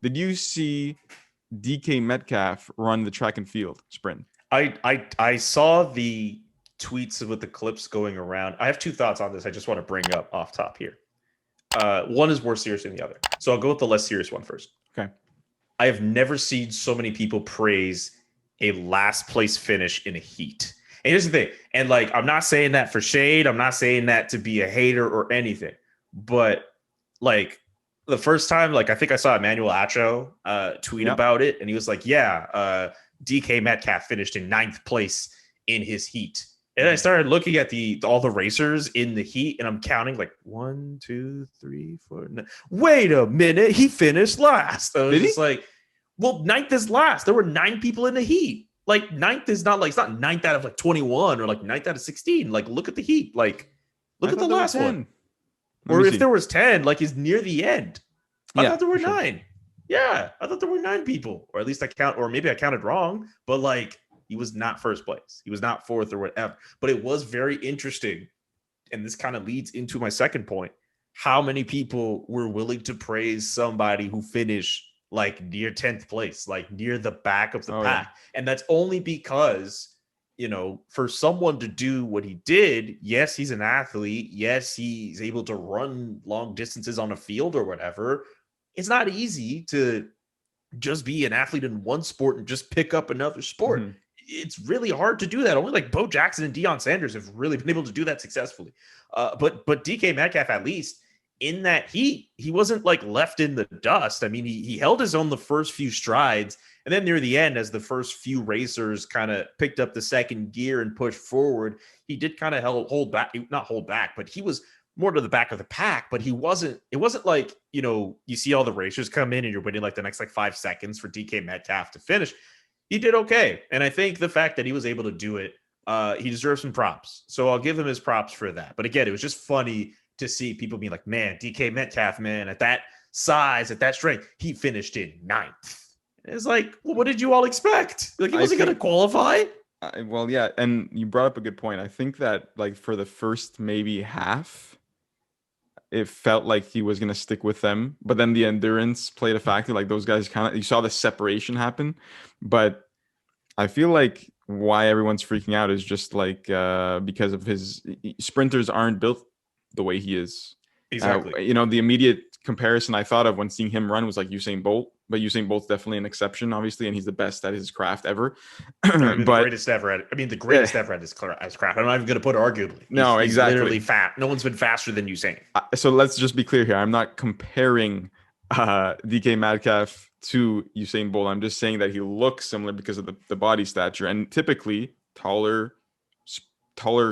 Did you see DK Metcalf run the track and field sprint? I saw the tweets with the clips going around. I have two thoughts on this. I just want to bring up off top here. One is more serious than the other, so I'll go with the less serious one first. Okay. I have never seen so many people praise a last place finish in a heat. And here's the thing, and like I'm not saying that for shade. I'm not saying that to be a hater or anything, but like the first time, like I think I saw Emmanuel Acho tweet about it, and he was like, "Yeah, DK Metcalf finished in 9th place in his heat." And I started looking at all the racers in the heat, and I'm counting like 1, 2, 3, 4. Wait a minute, he finished last. I was just like, well, 9th is last. There were 9 people in the heat. Like 9th is not like, it's not 9th out of like 21 or like 9th out of 16. Like look at the heat. Like look at the last one. Or if there was 10, like he's near the end. I thought there were 9. Yeah, I thought there were 9 people, or at least or maybe I counted wrong. But like he was not first place. He was not 4th or whatever. But it was very interesting, and this kind of leads into my second point: how many people were willing to praise somebody who finished like near 10th place, like near the back of the pack. Yeah. And that's only because, you know, for someone to do what he did, yes, he's an athlete. Yes, he's able to run long distances on a field or whatever. It's not easy to just be an athlete in one sport and just pick up another sport. Mm-hmm. It's really hard to do that. Only like Bo Jackson and Deion Sanders have really been able to do that successfully. But DK Metcalf, at least, in that he wasn't like left in the dust. I mean, he held his own the first few strides, and then near the end, as the first few racers kind of picked up the second gear and pushed forward, he did kind of not hold back, but he was more to the back of the pack. But it wasn't like, you know, you see all the racers come in and you're waiting like the next like 5 seconds for DK Metcalf to finish. He did okay, and I think the fact that he was able to do it, he deserves some props. So I'll give him his props for that. But again, it was just funny to see people be like, man, DK Metcalf, man, at that size, at that strength, he finished in 9th. It's like, well, what did you all expect? Like, he wasn't going to qualify? Well, yeah, and you brought up a good point. I think that, like, for the first maybe half, it felt like he was going to stick with them. But then the endurance played a factor. Like, those guys you saw the separation happen. But I feel like why everyone's freaking out is just, like, because of his sprinters aren't built the way he is. Exactly. You know, the immediate comparison I thought of when seeing him run was like Usain Bolt, but Usain Bolt's definitely an exception, obviously, and he's the best at his craft ever. The greatest ever at his craft. I'm not even going to put arguably. Exactly. He's literally fat. No one's been faster than Usain. So let's just be clear here. I'm not comparing DK Metcalf to Usain Bolt. I'm just saying that he looks similar because of the body stature, and typically taller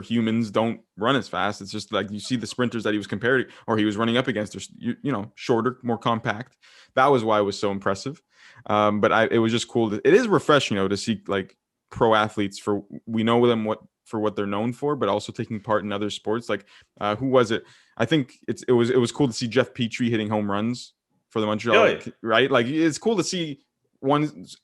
humans don't run as fast. It's just like you see the sprinters that he was compared or he was running up against are, you know, shorter, more compact. That was why it was so impressive. But it was just cool. It is refreshing, you know, to see like pro athletes we know them for what they're known for, but also taking part in other sports. Like who was it? I think it was cool to see Jeff Petrie hitting home runs for the Montreal, right? Like it's cool to see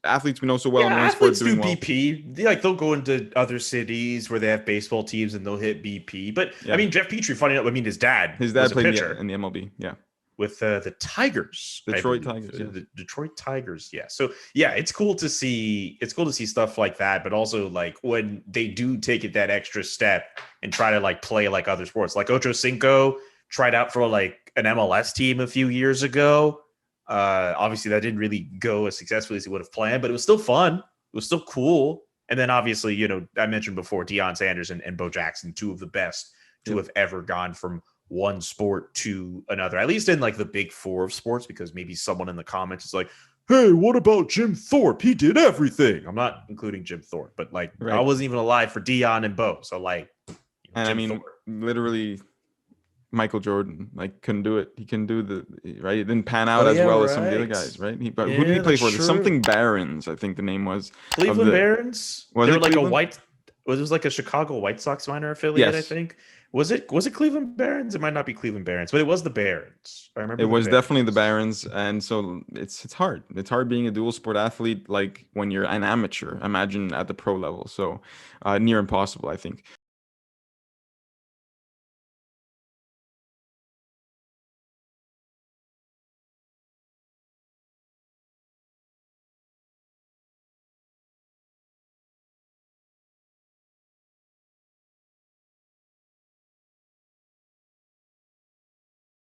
athletes we know so well. Athletes do BP. They'll go into other cities where they have baseball teams and they'll hit BP. But I mean, Jeff Petrie, funny enough, his dad played in the MLB. Yeah. With the Tigers, Detroit Tigers, the Detroit Tigers. Yeah. So yeah, it's cool to see stuff like that. But also like when they do take it that extra step and try to like play like other sports, like Ocho Cinco tried out for like an MLS team a few years ago. Obviously that didn't really go as successfully as he would have planned, but it was still fun. It was still cool. And then obviously, you know, I mentioned before Deion Sanders and Bo Jackson, two of the best to have ever gone from one sport to another, at least in like the big four of sports, because maybe someone in the comments is like, hey, what about Jim Thorpe? He did everything. I'm not including Jim Thorpe, but like I wasn't even alive for Deion and Bo. So like, and I mean, Thorpe. Literally Michael Jordan couldn't do it. He can do it didn't pan out as well as some of the other guys, right? But who did he play for? Something Barons, I think the name was. Cleveland Barons. They were like Cleveland? It was like a Chicago White Sox minor affiliate, yes. I think. Was it Cleveland Barons? It might not be Cleveland Barons, but it was the Barons. I remember. It was definitely the Barons, and so it's hard. It's hard being a dual sport athlete, like when you're an amateur. Imagine at the pro level, so near impossible, I think.